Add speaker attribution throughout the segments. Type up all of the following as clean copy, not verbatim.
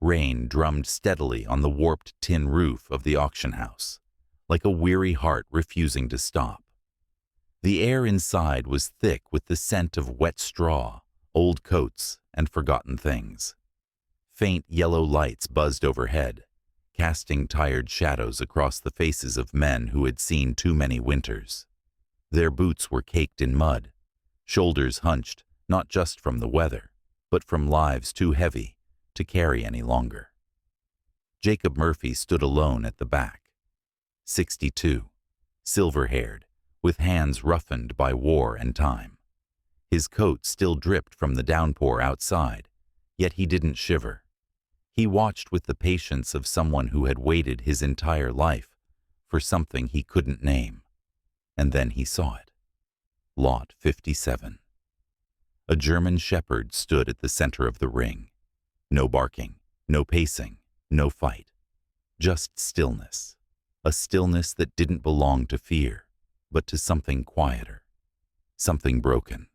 Speaker 1: Rain drummed steadily on the warped tin roof of the auction house, like a weary heart refusing to stop. The air inside was thick with the scent of wet straw, old coats, and forgotten things. Faint yellow lights buzzed overhead, casting tired shadows across the faces of men who had seen too many winters. Their boots were caked in mud, shoulders hunched not just from the weather, but from lives too heavy to carry any longer. Jacob Murphy stood alone at the back. 62, silver-haired, with hands roughened by war and time. His coat still dripped from the downpour outside, yet he didn't shiver. He watched with the patience of someone who had waited his entire life for something he couldn't name. And then he saw it. Lot 57. A German shepherd stood at the center of the ring. No barking, no pacing, no fight. Just stillness. A stillness that didn't belong to fear, but to something quieter. Something broken.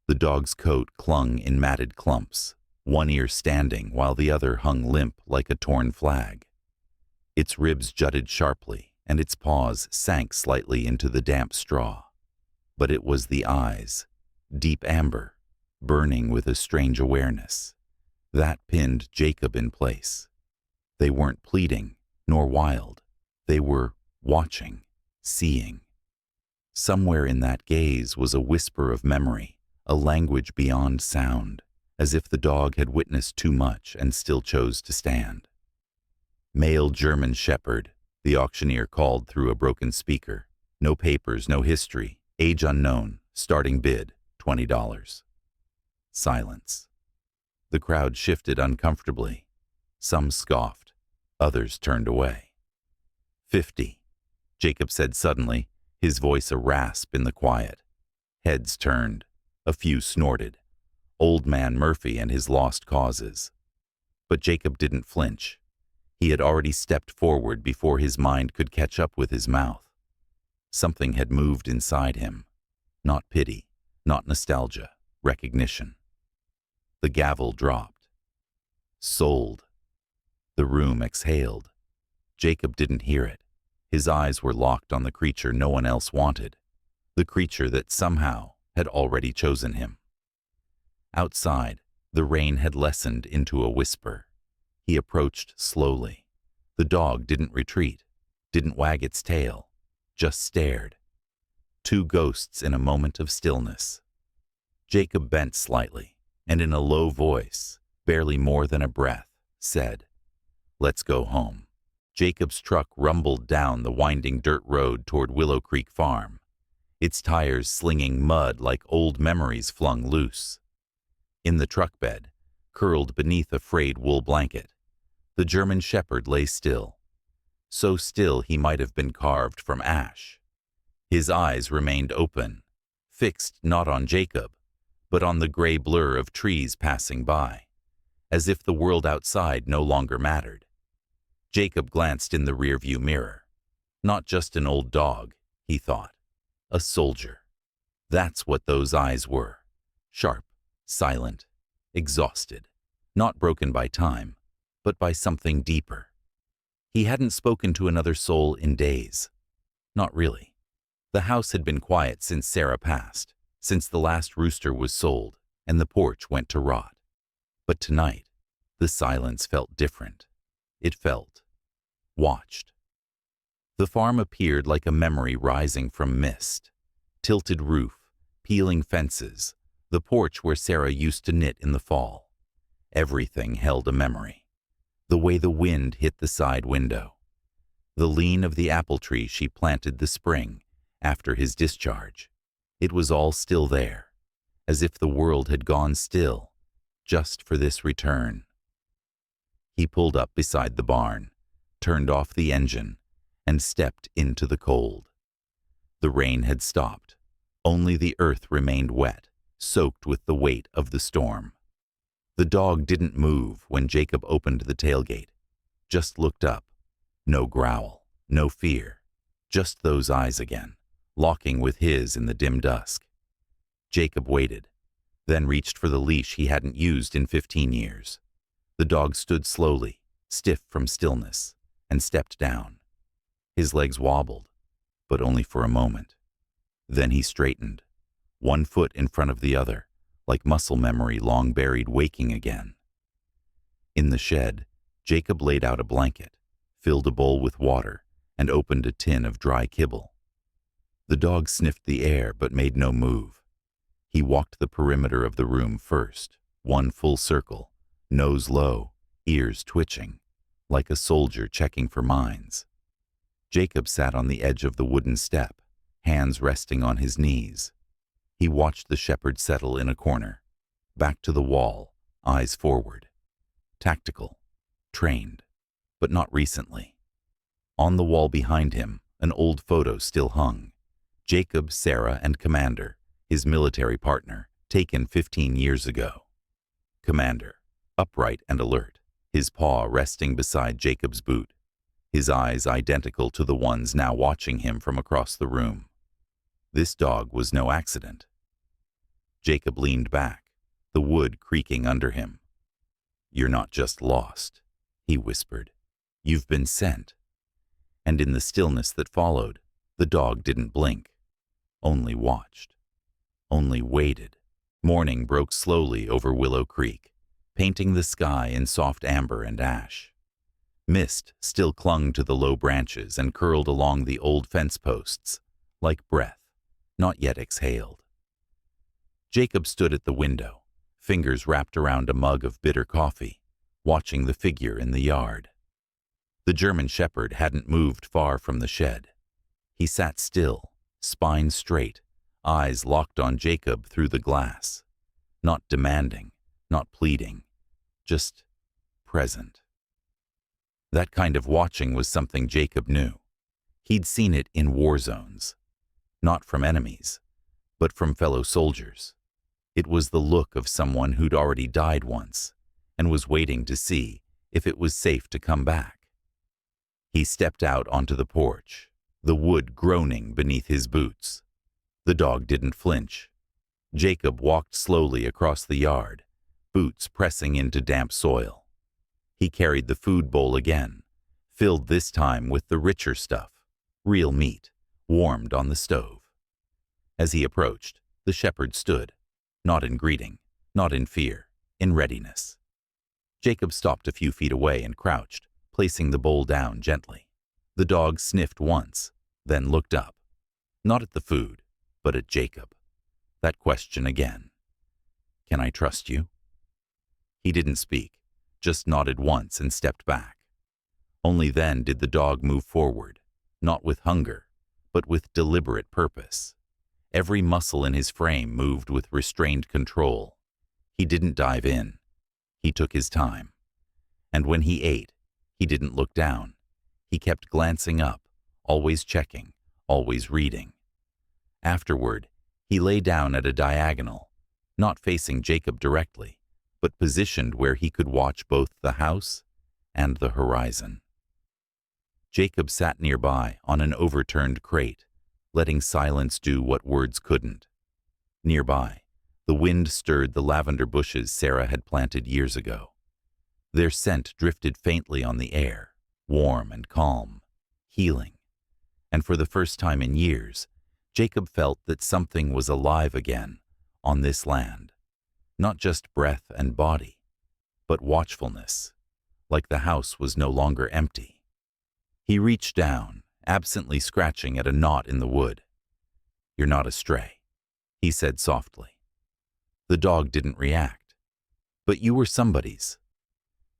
Speaker 1: The dog's coat clung in matted clumps, one ear standing while the other hung limp like a torn flag. Its ribs jutted sharply, and its paws sank slightly into the damp straw. But it was the eyes, deep amber, burning with a strange awareness. That pinned Jacob in place. They weren't pleading, nor wild. They were watching, seeing. Somewhere in that gaze was a whisper of memory, a language beyond sound, as if the dog had witnessed too much and still chose to stand. Male German shepherd, the auctioneer called through a broken speaker. No papers, no history, age unknown, starting bid, $20. Silence. The crowd shifted uncomfortably. Some scoffed, others turned away. 50, Jacob said suddenly, his voice a rasp in the quiet. Heads turned, a few snorted. Old man Murphy and his lost causes. But Jacob didn't flinch. He had already stepped forward before his mind could catch up with his mouth. Something had moved inside him. Not pity, not nostalgia, recognition. The gavel dropped. Sold. The room exhaled. Jacob didn't hear it. His eyes were locked on the creature no one else wanted, the creature that somehow had already chosen him. Outside, the rain had lessened into a whisper. He approached slowly. The dog didn't retreat, didn't wag its tail, just stared. Two ghosts in a moment of stillness. Jacob bent slightly, and in a low voice, barely more than a breath, said, "Let's go home." Jacob's truck rumbled down the winding dirt road toward Willow Creek Farm, its tires slinging mud like old memories flung loose. In the truck bed, curled beneath a frayed wool blanket, the German shepherd lay still. So still he might have been carved from ash. His eyes remained open, fixed not on Jacob, but on the gray blur of trees passing by, as if the world outside no longer mattered. Jacob glanced in the rearview mirror. Not just an old dog, he thought. A soldier. That's what those eyes were. Sharp, silent, exhausted. Not broken by time, but by something deeper. He hadn't spoken to another soul in days. Not really. The house had been quiet since Sarah passed, since the last rooster was sold and the porch went to rot. But tonight, the silence felt different. It felt watched. The farm appeared like a memory rising from mist. Tilted roof, peeling fences, the porch where Sarah used to knit in the fall. Everything held a memory. The way the wind hit the side window. The lean of the apple tree she planted the spring after his discharge. It was all still there, as if the world had gone still, just for this return. He pulled up beside the barn, turned off the engine, and stepped into the cold. The rain had stopped. Only the earth remained wet, soaked with the weight of the storm. The dog didn't move when Jacob opened the tailgate, just looked up. No growl, no fear, just those eyes again, locking with his in the dim dusk. Jacob waited, then reached for the leash he hadn't used in 15 years. The dog stood slowly, stiff from stillness, and stepped down. His legs wobbled, but only for a moment. Then he straightened, one foot in front of the other, like muscle memory long buried waking again. In the shed, Jacob laid out a blanket, filled a bowl with water, and opened a tin of dry kibble. The dog sniffed the air but made no move. He walked the perimeter of the room first, one full circle, nose low, ears twitching, like a soldier checking for mines. Jacob sat on the edge of the wooden step, hands resting on his knees. He watched the shepherd settle in a corner, back to the wall, eyes forward. Tactical, trained, but not recently. On the wall behind him, an old photo still hung. Jacob, Sarah, and Commander, his military partner, taken 15 years ago. Commander, upright and alert, his paw resting beside Jacob's boot, his eyes identical to the ones now watching him from across the room. This dog was no accident. Jacob leaned back, the wood creaking under him. "You're not just lost," he whispered. "You've been sent." And in the stillness that followed, the dog didn't blink, only watched, only waited. Morning broke slowly over Willow Creek, painting the sky in soft amber and ash. Mist still clung to the low branches and curled along the old fence posts, like breath, not yet exhaled. Jacob stood at the window, fingers wrapped around a mug of bitter coffee, watching the figure in the yard. The German shepherd hadn't moved far from the shed. He sat still, spine straight, eyes locked on Jacob through the glass. Not demanding, not pleading, just present. That kind of watching was something Jacob knew. He'd seen it in war zones, not from enemies, but from fellow soldiers. It was the look of someone who'd already died once and was waiting to see if it was safe to come back. He stepped out onto the porch, the wood groaning beneath his boots. The dog didn't flinch. Jacob walked slowly across the yard, boots pressing into damp soil. He carried the food bowl again, filled this time with the richer stuff, real meat, warmed on the stove. As he approached, the shepherd stood, not in greeting, not in fear, in readiness. Jacob stopped a few feet away and crouched, placing the bowl down gently. The dog sniffed once, then looked up, not at the food, but at Jacob. That question again. "Can I trust you?" He didn't speak, just nodded once and stepped back. Only then did the dog move forward, not with hunger, but with deliberate purpose. Every muscle in his frame moved with restrained control. He didn't dive in. He took his time. And when he ate, he didn't look down. He kept glancing up, always checking, always reading. Afterward, he lay down at a diagonal, not facing Jacob directly, but positioned where he could watch both the house and the horizon. Jacob sat nearby on an overturned crate, letting silence do what words couldn't. Nearby, the wind stirred the lavender bushes Sarah had planted years ago. Their scent drifted faintly on the air, warm and calm, healing. And for the first time in years, Jacob felt that something was alive again on this land. Not just breath and body, but watchfulness, like the house was no longer empty. He reached down, absently scratching at a knot in the wood. "You're not a stray," he said softly. The dog didn't react. "But you were somebody's."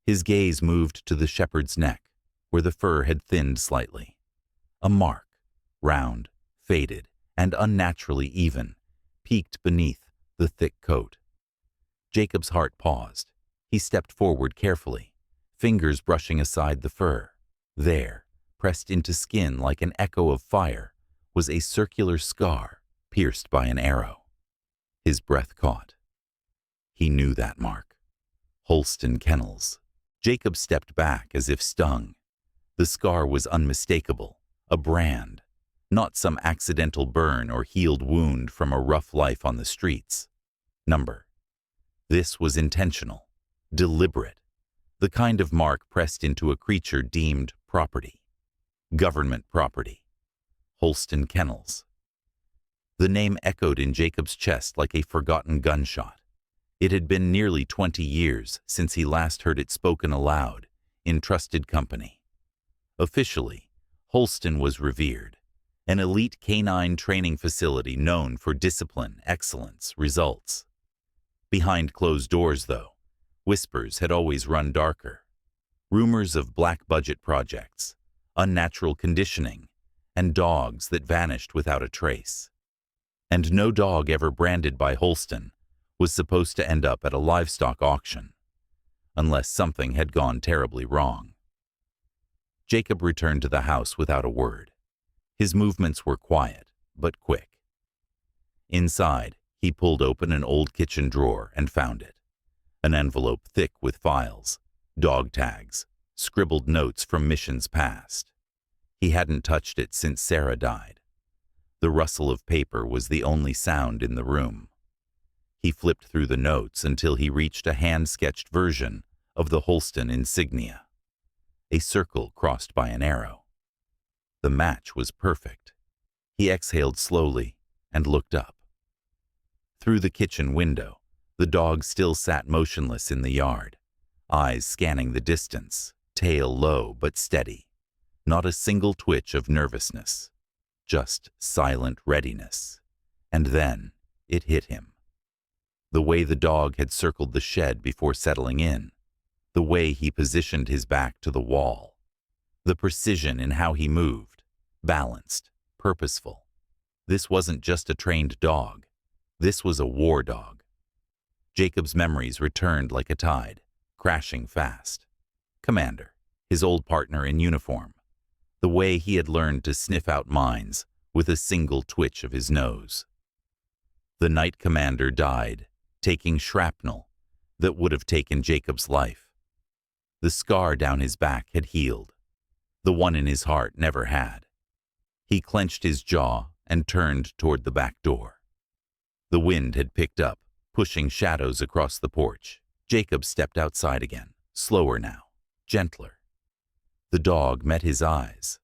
Speaker 1: His gaze moved to the shepherd's neck, where the fur had thinned slightly. A mark, round, faded, and unnaturally even, peeked beneath the thick coat. Jacob's heart paused. He stepped forward carefully, fingers brushing aside the fur. There, pressed into skin like an echo of fire, was a circular scar pierced by an arrow. His breath caught. He knew that mark. Holston Kennels. Jacob stepped back as if stung. The scar was unmistakable, a brand, not some accidental burn or healed wound from a rough life on the streets. Number. This was intentional, deliberate, the kind of mark pressed into a creature deemed property. Government property. Holston Kennels. The name echoed in Jacob's chest like a forgotten gunshot. It had been nearly 20 years since he last heard it spoken aloud, in trusted company. Officially, Holston was revered, an elite canine training facility known for discipline, excellence, results. Behind closed doors, though, whispers had always run darker. Rumors of black-budget projects, unnatural conditioning, and dogs that vanished without a trace. And no dog ever branded by Holston was supposed to end up at a livestock auction, unless something had gone terribly wrong. Jacob returned to the house without a word. His movements were quiet, but quick. Inside, he pulled open an old kitchen drawer and found it. An envelope thick with files, dog tags, scribbled notes from missions past. He hadn't touched it since Sarah died. The rustle of paper was the only sound in the room. He flipped through the notes until he reached a hand-sketched version of the Holston insignia. A circle crossed by an arrow. The match was perfect. He exhaled slowly and looked up. Through the kitchen window, the dog still sat motionless in the yard, eyes scanning the distance, tail low but steady. Not a single twitch of nervousness, just silent readiness. And then it hit him. The way the dog had circled the shed before settling in, the way he positioned his back to the wall, the precision in how he moved, balanced, purposeful. This wasn't just a trained dog. This was a war dog. Jacob's memories returned like a tide, crashing fast. Commander, his old partner in uniform, the way he had learned to sniff out mines with a single twitch of his nose. The night commander died, taking shrapnel that would have taken Jacob's life. The scar down his back had healed. The one in his heart never had. He clenched his jaw and turned toward the back door. The wind had picked up, pushing shadows across the porch. Jacob stepped outside again, slower now, gentler. The dog met his eyes.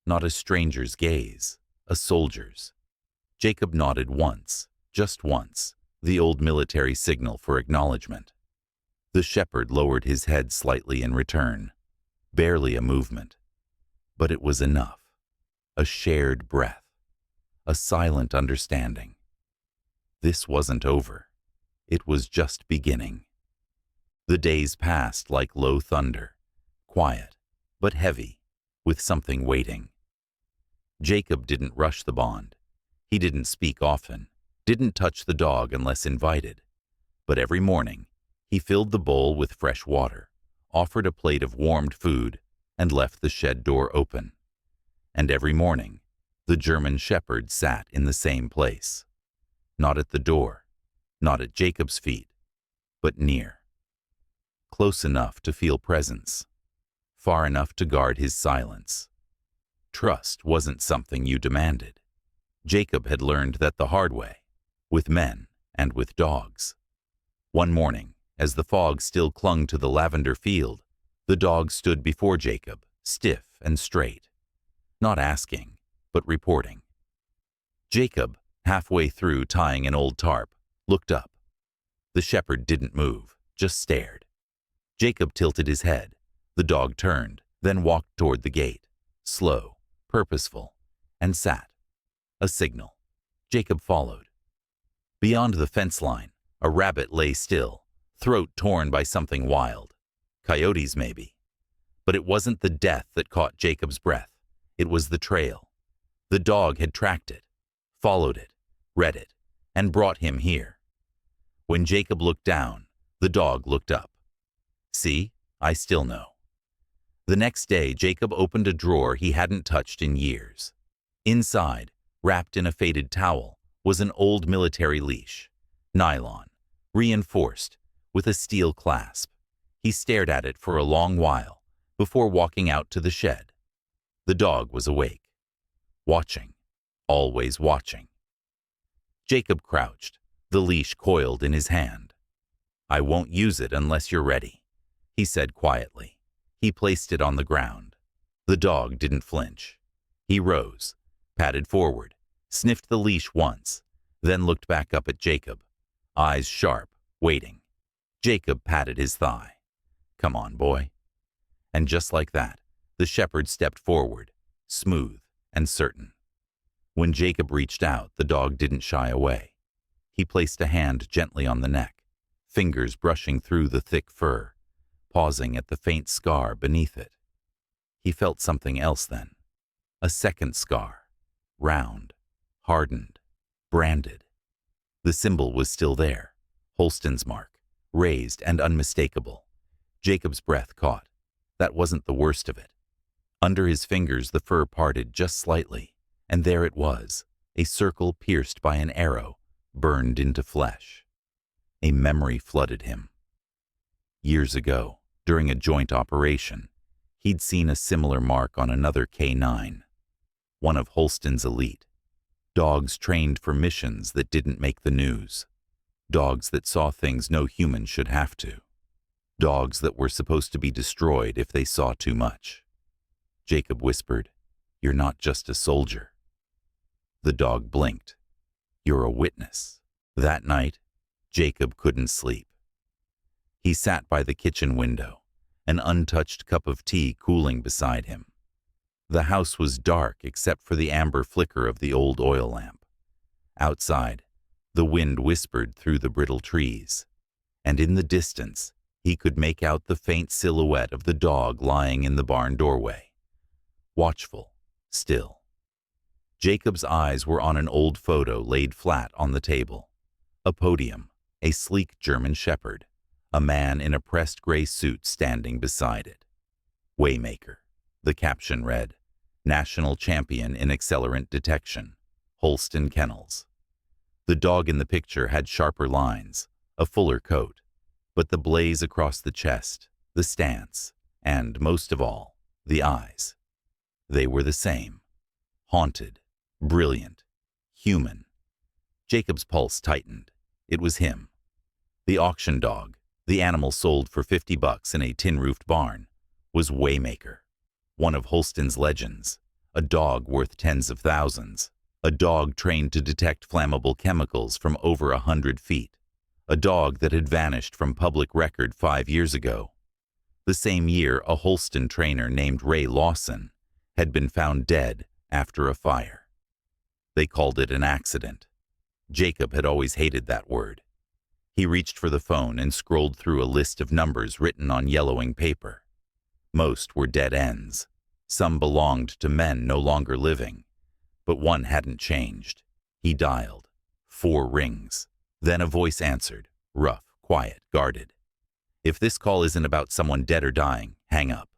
Speaker 1: Not a stranger's gaze, a soldier's. Jacob nodded once, just once, the old military signal for acknowledgement. The shepherd lowered his head slightly in return, barely a movement. But it was enough. A shared breath, a silent understanding. This wasn't over. It was just beginning. The days passed like low thunder, quiet, but heavy, with something waiting. Jacob didn't rush the bond. He didn't speak often, didn't touch the dog unless invited. But every morning, he filled the bowl with fresh water, offered a plate of warmed food, and left the shed door open. And every morning, the German shepherd sat in the same place. Not at the door, not at Jacob's feet, but near. Close enough to feel presence, far enough to guard his silence. Trust wasn't something you demanded. Jacob had learned that the hard way, with men and with dogs. One morning, as the fog still clung to the lavender field, the dog stood before Jacob, stiff and straight. Not asking, but reporting. Jacob, halfway through tying an old tarp, looked up. The shepherd didn't move, just stared. Jacob tilted his head. The dog turned, then walked toward the gate, slow, purposeful, and sat. A signal. Jacob followed. Beyond the fence line, a rabbit lay still, throat torn by something wild. Coyotes, maybe. But it wasn't the death that caught Jacob's breath. It was the trail. The dog had tracked it, followed it, read it, and brought him here. When Jacob looked down, the dog looked up. See, I still know. The next day, Jacob opened a drawer he hadn't touched in years. Inside, wrapped in a faded towel, was an old military leash, nylon, reinforced, with a steel clasp. He stared at it for a long while before walking out to the shed. The dog was awake, watching, always watching. Jacob crouched, the leash coiled in his hand. I won't use it unless you're ready. he said quietly. He placed it on the ground. The dog didn't flinch. He rose, padded forward, sniffed the leash once, then looked back up at Jacob, eyes sharp, waiting. Jacob patted his thigh. "Come on, boy." And just like that, the shepherd stepped forward, smooth and certain. When Jacob reached out, the dog didn't shy away. He placed a hand gently on the neck, fingers brushing through the thick fur, pausing at the faint scar beneath it. He felt something else then. A second scar, round, hardened, branded. The symbol was still there, Holston's mark, raised and unmistakable. Jacob's breath caught. That wasn't the worst of it. Under his fingers the fur parted just slightly, and there it was, a circle pierced by an arrow, burned into flesh. A memory flooded him. Years ago, during a joint operation, he'd seen a similar mark on another K9, one of Holston's elite. Dogs trained for missions that didn't make the news. Dogs that saw things no human should have to. Dogs that were supposed to be destroyed if they saw too much. Jacob whispered, "You're not just a soldier." The dog blinked. "You're a witness." That night, Jacob couldn't sleep. He sat by the kitchen window, an untouched cup of tea cooling beside him. The house was dark except for the amber flicker of the old oil lamp. Outside, the wind whispered through the brittle trees, and in the distance, he could make out the faint silhouette of the dog lying in the barn doorway. Watchful, still. Jacob's eyes were on an old photo laid flat on the table. A podium, a sleek German shepherd, a man in a pressed gray suit standing beside it. Waymaker, the caption read, National Champion in Accelerant Detection, Holston Kennels. The dog in the picture had sharper lines, a fuller coat, but the blaze across the chest, the stance, and, most of all, the eyes. They were the same. Haunted, brilliant, human. Jacob's pulse tightened. It was him. The auction dog, the animal sold for $50 in a tin-roofed barn, was Waymaker, one of Holston's legends, a dog worth tens of thousands, a dog trained to detect flammable chemicals from over 100 feet, a dog that had vanished from public record 5 years ago. The same year, a Holston trainer named Ray Lawson had been found dead after a fire. They called it an accident. Jacob had always hated that word. He reached for the phone and scrolled through a list of numbers written on yellowing paper. Most were dead ends. Some belonged to men no longer living. But one hadn't changed. He dialed. 4 rings. Then a voice answered, rough, quiet, guarded. "If this call isn't about someone dead or dying, hang up."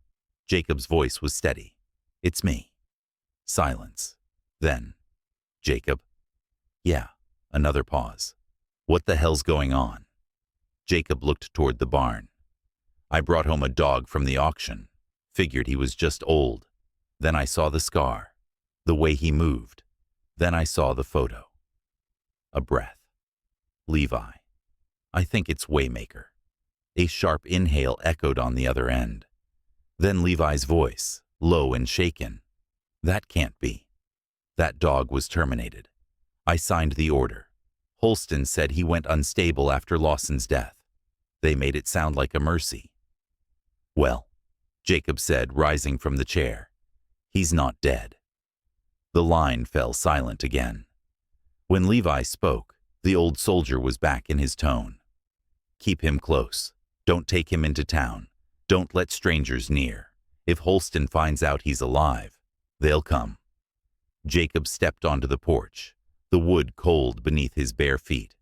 Speaker 1: Jacob's voice was steady. "It's me." Silence. Then, "Jacob?" "Yeah." Another pause. "What the hell's going on?" Jacob looked toward the barn. "I brought home a dog from the auction. Figured he was just old. Then I saw the scar, the way he moved. Then I saw the photo." A breath. "Levi. I think it's Waymaker." A sharp inhale echoed on the other end. Then Levi's voice, low and shaken. "That can't be. That dog was terminated. I signed the order. Holston said he went unstable after Lawson's death. They made it sound like a mercy." "Well," Jacob said, rising from the chair, "he's not dead." The line fell silent again. When Levi spoke, the old soldier was back in his tone. "Keep him close. Don't take him into town. Don't let strangers near. If Holston finds out he's alive, they'll come." Jacob stepped onto the porch, the wood cold beneath his bare feet.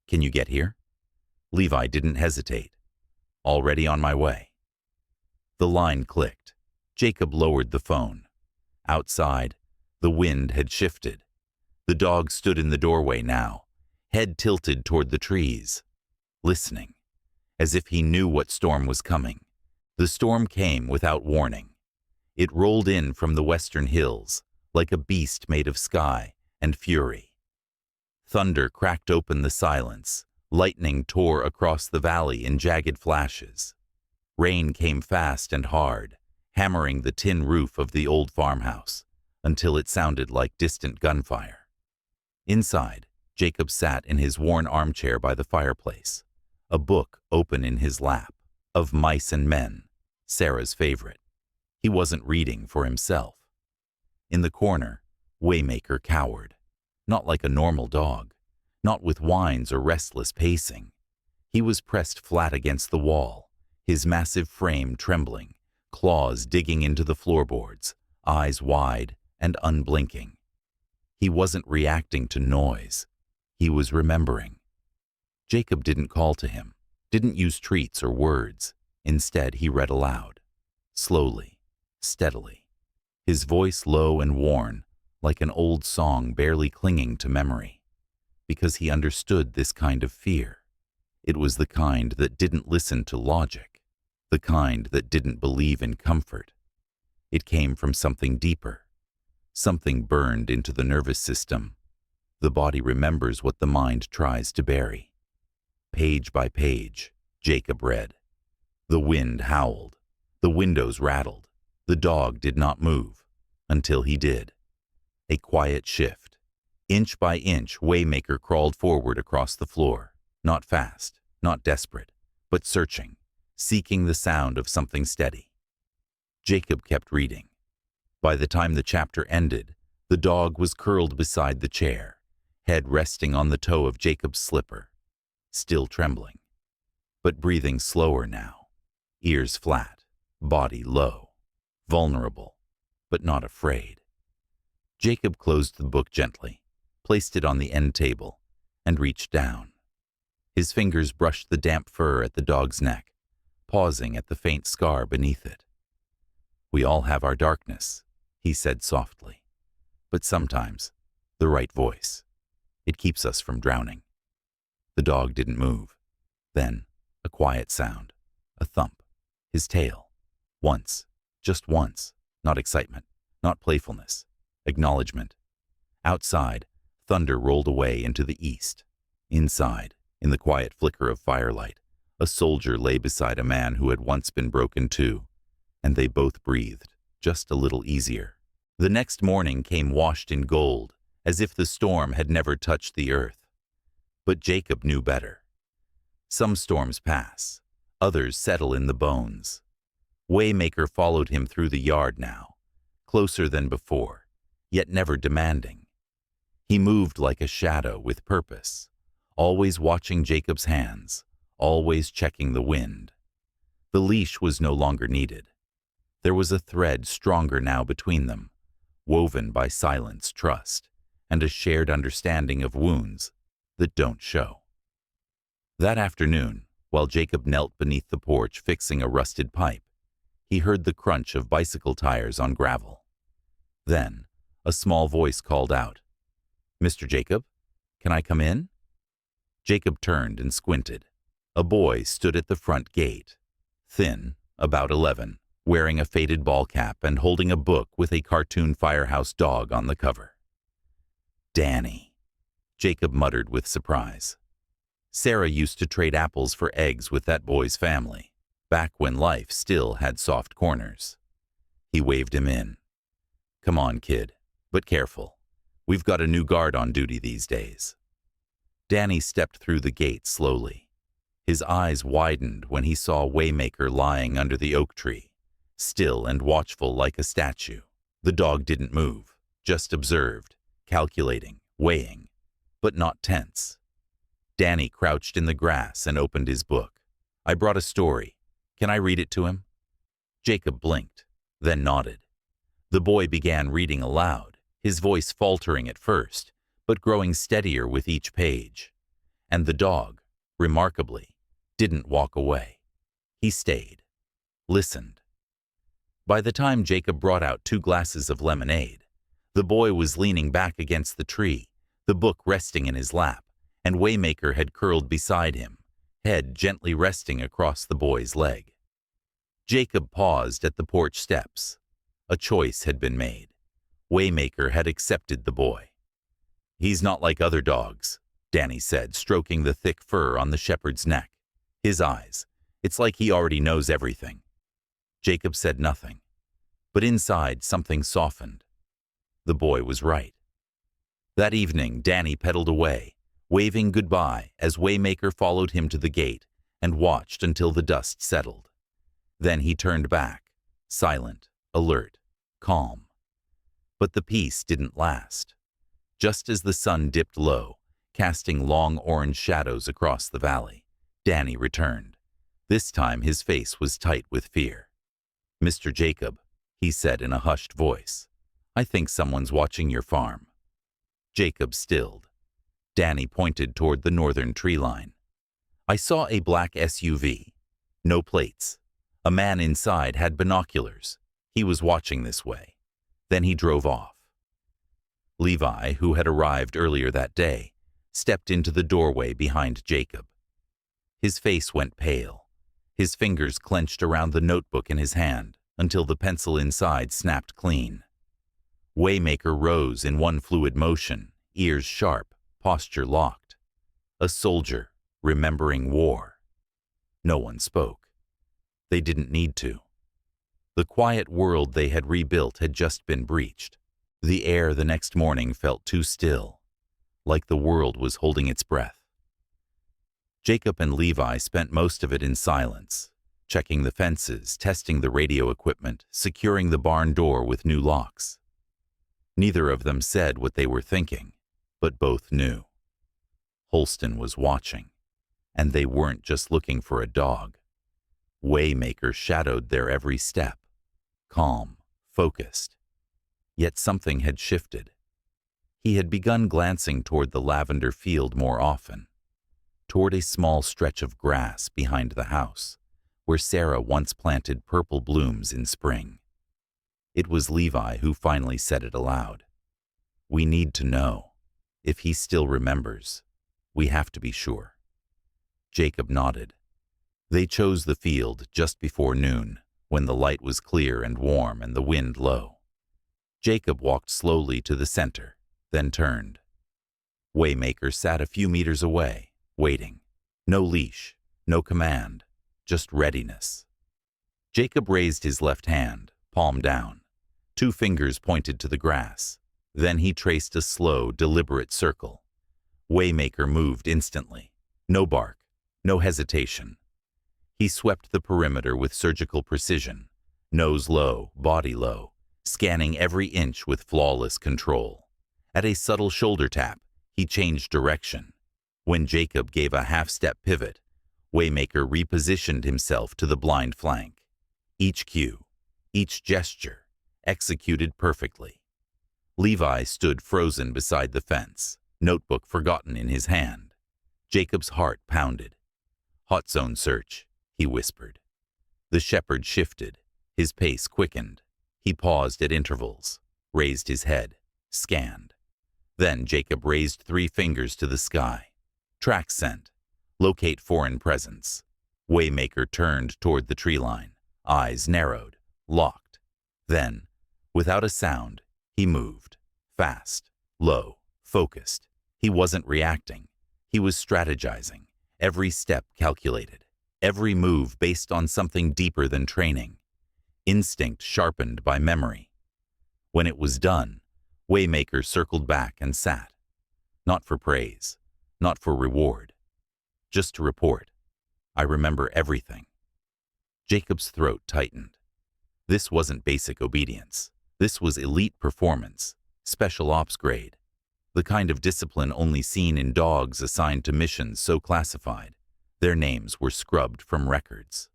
Speaker 1: "Can you get here?" Levi didn't hesitate. "Already on my way." The line clicked. Jacob lowered the phone. Outside, the wind had shifted. The dog stood in the doorway now, head tilted toward the trees, listening, as if he knew what storm was coming. The storm came without warning. It rolled in from the western hills, like a beast made of sky and fury. Thunder cracked open the silence. Lightning tore across the valley in jagged flashes. Rain came fast and hard, hammering the tin roof of the old farmhouse, until it sounded like distant gunfire. Inside, Jacob sat in his worn armchair by the fireplace, a book open in his lap, Of Mice and Men, Sarah's favorite. He wasn't reading for himself. In the corner, Waymaker cowered, not like a normal dog, not with whines or restless pacing. He was pressed flat against the wall, his massive frame trembling, claws digging into the floorboards, eyes wide and unblinking. He wasn't reacting to noise. He was remembering. Jacob didn't call to him, didn't use treats or words. Instead, he read aloud, slowly, steadily, his voice low and worn, like an old song barely clinging to memory. Because he understood this kind of fear. It was the kind that didn't listen to logic, the kind that didn't believe in comfort. It came from something deeper, something burned into the nervous system. The body remembers what the mind tries to bury. Page by page, Jacob read. The wind howled, the windows rattled, the dog did not move, until he did. A quiet shift. Inch by inch, Waymaker crawled forward across the floor, not fast, not desperate, but searching, seeking the sound of something steady. Jacob kept reading. By the time the chapter ended, the dog was curled beside the chair, head resting on the toe of Jacob's slipper, still trembling, but breathing slower now, ears flat, body low, vulnerable, but not afraid. Jacob closed the book gently, placed it on the end table, and reached down. His fingers brushed the damp fur at the dog's neck, pausing at the faint scar beneath it. We all have our darkness, he said softly, but sometimes the right voice. It keeps us from drowning. The dog didn't move. Then, a quiet sound, a thump, his tail. Once, just once, not excitement, not playfulness, acknowledgement. Outside, thunder rolled away into the east. Inside, in the quiet flicker of firelight, a soldier lay beside a man who had once been broken too, and they both breathed, just a little easier. The next morning came washed in gold, as if the storm had never touched the earth. But Jacob knew better. Some storms pass, others settle in the bones. Waymaker followed him through the yard now, closer than before, yet never demanding. He moved like a shadow with purpose, always watching Jacob's hands, always checking the wind. The leash was no longer needed. There was a thread stronger now between them, woven by silence, trust, and a shared understanding of wounds that don't show. That afternoon, while Jacob knelt beneath the porch fixing a rusted pipe, he heard the crunch of bicycle tires on gravel. Then, a small voice called out, "Mr. Jacob, can I come in?" Jacob turned and squinted. A boy stood at the front gate, thin, about 11, wearing a faded ball cap and holding a book with a cartoon firehouse dog on the cover. "Danny," Jacob muttered with surprise. Sarah used to trade apples for eggs with that boy's family, back when life still had soft corners. He waved him in. "Come on, kid, but careful. We've got a new guard on duty these days." Danny stepped through the gate slowly. His eyes widened when he saw Waymaker lying under the oak tree, still and watchful like a statue. The dog didn't move, just observed, calculating, weighing, but not tense. Danny crouched in the grass and opened his book. "I brought a story. Can I read it to him?" Jacob blinked, then nodded. The boy began reading aloud, his voice faltering at first, but growing steadier with each page. And the dog, remarkably, didn't walk away. He stayed, listened. By the time Jacob brought out 2 glasses of lemonade, the boy was leaning back against the tree, the book resting in his lap, and Waymaker had curled beside him, head gently resting across the boy's leg. Jacob paused at the porch steps. A choice had been made. Waymaker had accepted the boy. "He's not like other dogs," Danny said, stroking the thick fur on the shepherd's neck. His eyes, It's like he already knows everything. Jacob said nothing, but inside something softened. The boy was right. That evening, Danny pedaled away, waving goodbye as Waymaker followed him to the gate and watched until the dust settled. Then he turned back, silent, alert, calm. But the peace didn't last. Just as the sun dipped low, casting long orange shadows across the valley, Danny returned. This time his face was tight with fear. "Mr. Jacob," he said in a hushed voice, "I think someone's watching your farm." Jacob stilled. Danny pointed toward the northern tree line. "I saw a black SUV. No plates. A man inside had binoculars. He was watching this way. Then he drove off." Levi, who had arrived earlier that day, stepped into the doorway behind Jacob. His face went pale. His fingers clenched around the notebook in his hand until the pencil inside snapped clean. Waymaker rose in one fluid motion, ears sharp, posture locked. A soldier, remembering war. No one spoke. They didn't need to. The quiet world they had rebuilt had just been breached. The air the next morning felt too still, like the world was holding its breath. Jacob and Levi spent most of it in silence, checking the fences, testing the radio equipment, securing the barn door with new locks. Neither of them said what they were thinking, but both knew. Holston was watching, and they weren't just looking for a dog. Waymaker shadowed their every step, calm, focused. Yet something had shifted. He had begun glancing toward the lavender field more often, toward a small stretch of grass behind the house, where Sarah once planted purple blooms in spring. It was Levi who finally said it aloud. "We need to know. If he still remembers, we have to be sure." Jacob nodded. They chose the field just before noon, when the light was clear and warm and the wind low. Jacob walked slowly to the center, then turned. Waymaker sat a few meters away, waiting. No leash, no command, just readiness. Jacob raised his left hand, palm down. 2 fingers pointed to the grass. Then he traced a slow, deliberate circle. Waymaker moved instantly. No bark, no hesitation. He swept the perimeter with surgical precision, nose low, body low, scanning every inch with flawless control. At a subtle shoulder tap, he changed direction. When Jacob gave a half-step pivot, Waymaker repositioned himself to the blind flank. Each cue, each gesture, executed perfectly. Levi stood frozen beside the fence, notebook forgotten in his hand. Jacob's heart pounded. "Hot zone search," he whispered. The shepherd shifted, his pace quickened. He paused at intervals, raised his head, scanned. Then Jacob raised 3 fingers to the sky. "Track scent. Locate foreign presence." Waymaker turned toward the tree line, eyes narrowed, locked. Then, without a sound, he moved. Fast, low, focused. He wasn't reacting. He was strategizing, every step calculated, every move based on something deeper than training. Instinct sharpened by memory. When it was done, Waymaker circled back and sat. Not for praise, not for reward. Just to report. "I remember everything." Jacob's throat tightened. This wasn't basic obedience. This was elite performance, special ops grade. The kind of discipline only seen in dogs assigned to missions so classified. Their names were scrubbed from records.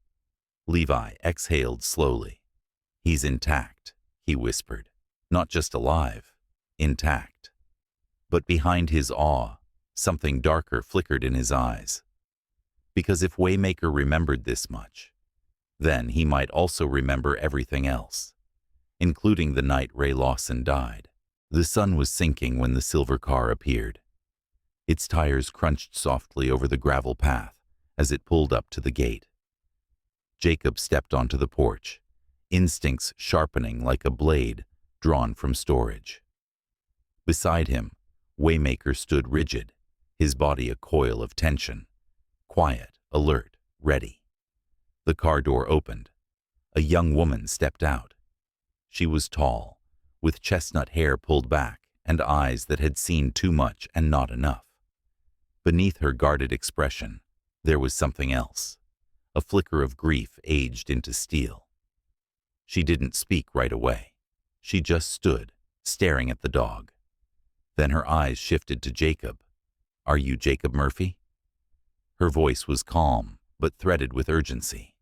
Speaker 1: Levi exhaled slowly. "He's intact," he whispered. "Not just alive, intact." But behind his awe, something darker flickered in his eyes. Because if Waymaker remembered this much, then he might also remember everything else, including the night Ray Lawson died. The sun was sinking when the silver car appeared. Its tires crunched softly over the gravel path as it pulled up to the gate. Jacob stepped onto the porch, instincts sharpening like a blade drawn from storage. Beside him, Waymaker stood rigid, his body a coil of tension, quiet, alert, ready. The car door opened. A young woman stepped out. She was tall, with chestnut hair pulled back and eyes that had seen too much and not enough. Beneath her guarded expression, there was something else, a flicker of grief aged into steel. She didn't speak right away. She just stood, staring at the dog. Then her eyes shifted to Jacob. "Are you Jacob Murphy?" Her voice was calm, but threaded with urgency.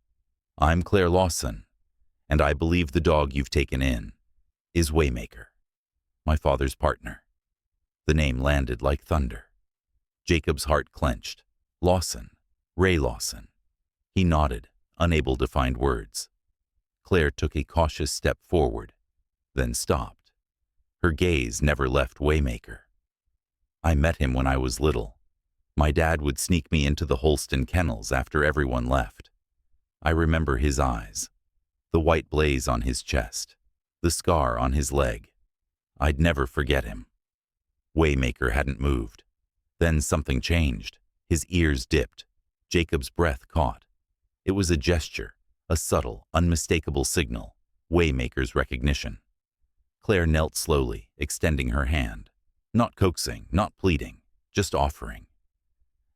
Speaker 1: "I'm Claire Lawson, and I believe the dog you've taken in is Waymaker, my father's partner." The name landed like thunder. Jacob's heart clenched. Lawson, Ray Lawson. He nodded, unable to find words. Claire took a cautious step forward, then stopped. Her gaze never left Waymaker. "I met him when I was little. My dad would sneak me into the Holston kennels after everyone left. I remember his eyes, the white blaze on his chest, the scar on his leg. I'd never forget him." Waymaker hadn't moved. Then something changed. His ears dipped. Jacob's breath caught. It was a gesture, a subtle, unmistakable signal, Waymaker's recognition. Claire knelt slowly, extending her hand. Not coaxing, not pleading, just offering.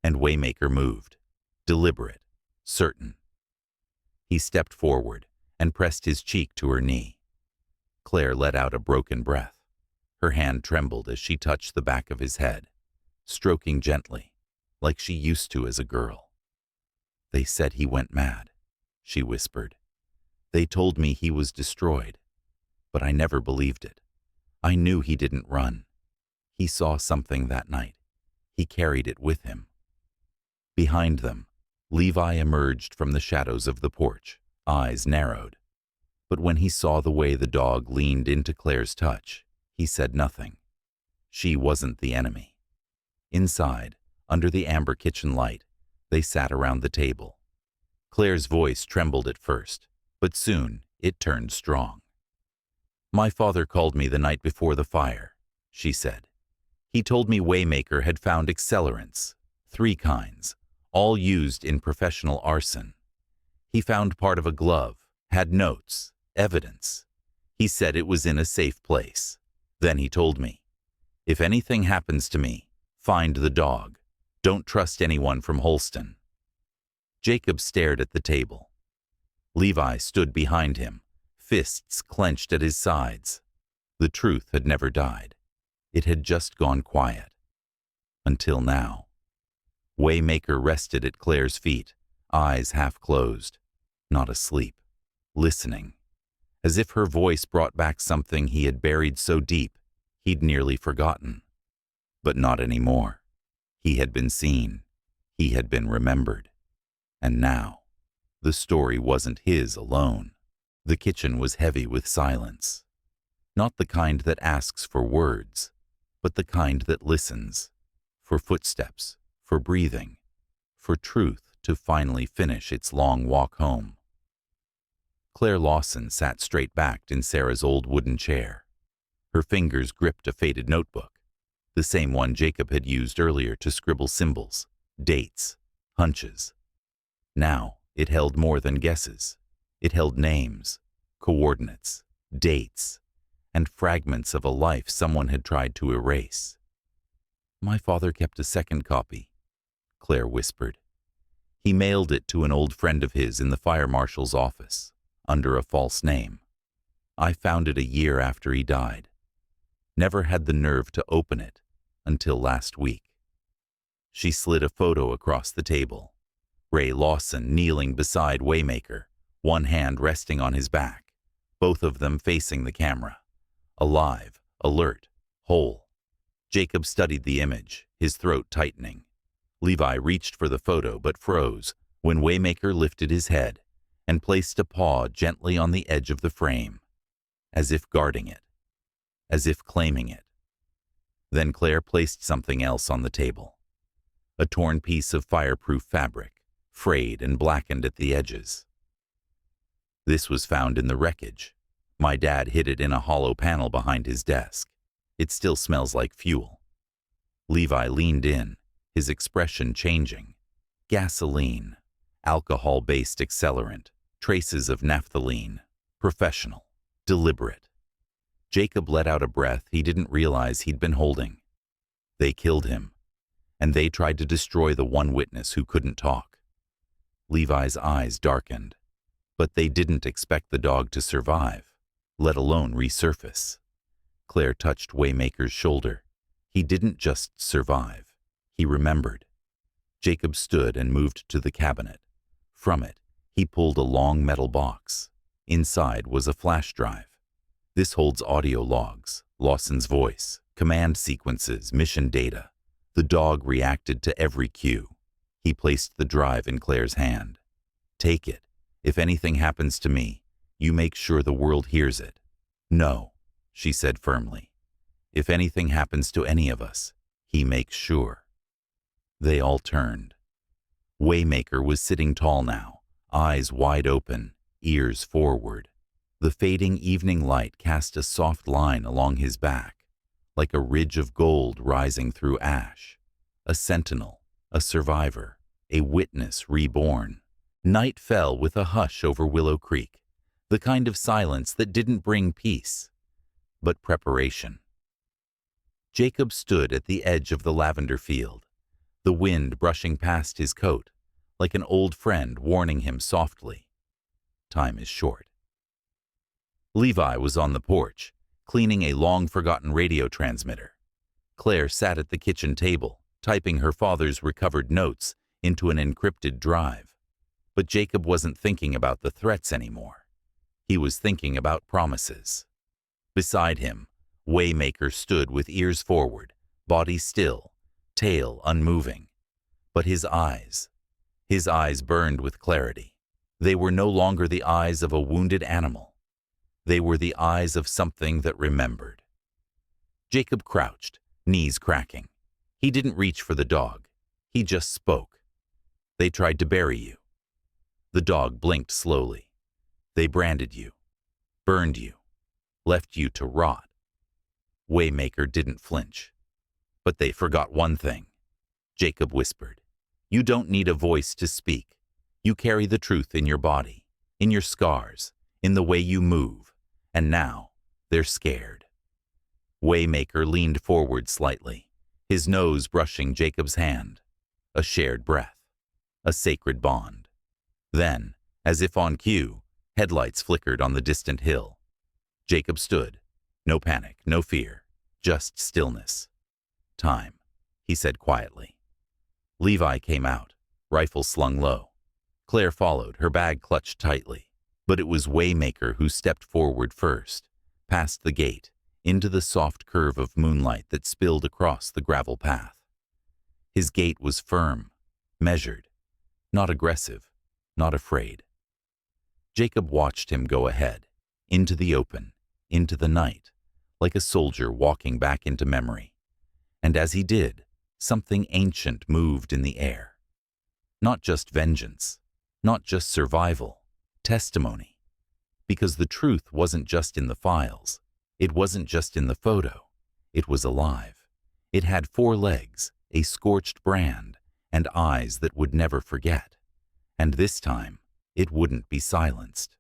Speaker 1: And Waymaker moved, deliberate, certain. He stepped forward and pressed his cheek to her knee. Claire let out a broken breath. Her hand trembled as she touched the back of his head, stroking gently, like she used to as a girl. "They said he went mad," she whispered. "They told me he was destroyed, but I never believed it. I knew he didn't run. He saw something that night. He carried it with him." Behind them, Levi emerged from the shadows of the porch, eyes narrowed. But when he saw the way the dog leaned into Claire's touch, he said nothing. She wasn't the enemy. Inside, under the amber kitchen light, they sat around the table. Claire's voice trembled at first, but soon it turned strong. "My father called me the night before the fire," she said. "He told me Waymaker had found accelerants, 3 kinds, all used in professional arson. He found part of a glove, had notes, evidence. He said it was in a safe place. Then he told me, 'If anything happens to me, find the dog. Don't trust anyone from Holston.'" Jacob stared at the table. Levi stood behind him, fists clenched at his sides. The truth had never died. It had just gone quiet. Until now. Waymaker rested at Claire's feet, eyes half closed, not asleep, listening, as if her voice brought back something he had buried so deep he'd nearly forgotten. But not anymore. He had been seen. He had been remembered. And now, the story wasn't his alone. The kitchen was heavy with silence. Not the kind that asks for words, but the kind that listens, for footsteps, for breathing, for truth to finally finish its long walk home. Claire Lawson sat straight-backed in Sarah's old wooden chair. Her fingers gripped a faded notebook, the same one Jacob had used earlier to scribble symbols, dates, hunches. Now it held more than guesses. It held names, coordinates, dates, and fragments of a life someone had tried to erase. "My father kept a second copy," Claire whispered. "He mailed it to an old friend of his in the fire marshal's office, under a false name. I found it a year after he died. Never had the nerve to open it until last week." She slid a photo across the table. Ray Lawson kneeling beside Waymaker, one hand resting on his back, both of them facing the camera. Alive, alert, whole. Jacob studied the image, his throat tightening. Levi reached for the photo but froze when Waymaker lifted his head and placed a paw gently on the edge of the frame, as if guarding it, as if claiming it. Then Claire placed something else on the table. A torn piece of fireproof fabric, frayed and blackened at the edges. "This was found in the wreckage. My dad hid it in a hollow panel behind his desk. It still smells like fuel." Levi leaned in, his expression changing. "Gasoline. alcohol-based accelerant, traces of naphthalene, professional, deliberate. Jacob let out a breath he didn't realize he'd been holding. They killed him, and they tried to destroy the one witness who couldn't talk. Levi's eyes darkened, but they didn't expect the dog to survive, let alone resurface. Claire touched Waymaker's shoulder. He didn't just survive, he remembered. Jacob stood and moved to the cabinet. From it, he pulled a long metal box. Inside was a flash drive. This holds audio logs, Lawson's voice, command sequences, mission data. The dog reacted to every cue. He placed the drive in Claire's hand. Take it. If anything happens to me, you make sure the world hears it. No, she said firmly. If anything happens to any of us, he makes sure. They all turned. Waymaker was sitting tall now, eyes wide open, ears forward. The fading evening light cast a soft line along his back, like a ridge of gold rising through ash. A sentinel, a survivor, a witness reborn. Night fell with a hush over Willow Creek, the kind of silence that didn't bring peace, but preparation. Jacob stood at the edge of the lavender field, the wind brushing past his coat, like an old friend warning him softly. Time is short. Levi was on the porch, cleaning a long-forgotten radio transmitter. Claire sat at the kitchen table, typing her father's recovered notes into an encrypted drive. But Jacob wasn't thinking about the threats anymore. He was thinking about promises. Beside him, Waymaker stood with ears forward, body still, tail unmoving. But his eyes burned with clarity. They were no longer the eyes of a wounded animal. They were the eyes of something that remembered. Jacob crouched, knees cracking. He didn't reach for the dog. He just spoke. They tried to bury you. The dog blinked slowly. They branded you, burned you, left you to rot. Waymaker didn't flinch. But they forgot one thing. Jacob whispered, "You don't need a voice to speak. You carry the truth in your body, in your scars, in the way you move. And now, they're scared." Waymaker leaned forward slightly, his nose brushing Jacob's hand. A shared breath. A sacred bond. Then, as if on cue, headlights flickered on the distant hill. Jacob stood. No panic, no fear, just stillness. "Time," he said quietly. Levi came out, rifle slung low. Claire followed, her bag clutched tightly. But it was Waymaker who stepped forward first, past the gate, into the soft curve of moonlight that spilled across the gravel path. His gait was firm, measured, not aggressive, not afraid. Jacob watched him go ahead, into the open, into the night, like a soldier walking back into memory. And as he did, something ancient moved in the air. Not just vengeance, not just survival, testimony. Because the truth wasn't just in the files. It wasn't just in the photo. It was alive. It had 4 legs, a scorched brand, and eyes that would never forget. And this time, it wouldn't be silenced.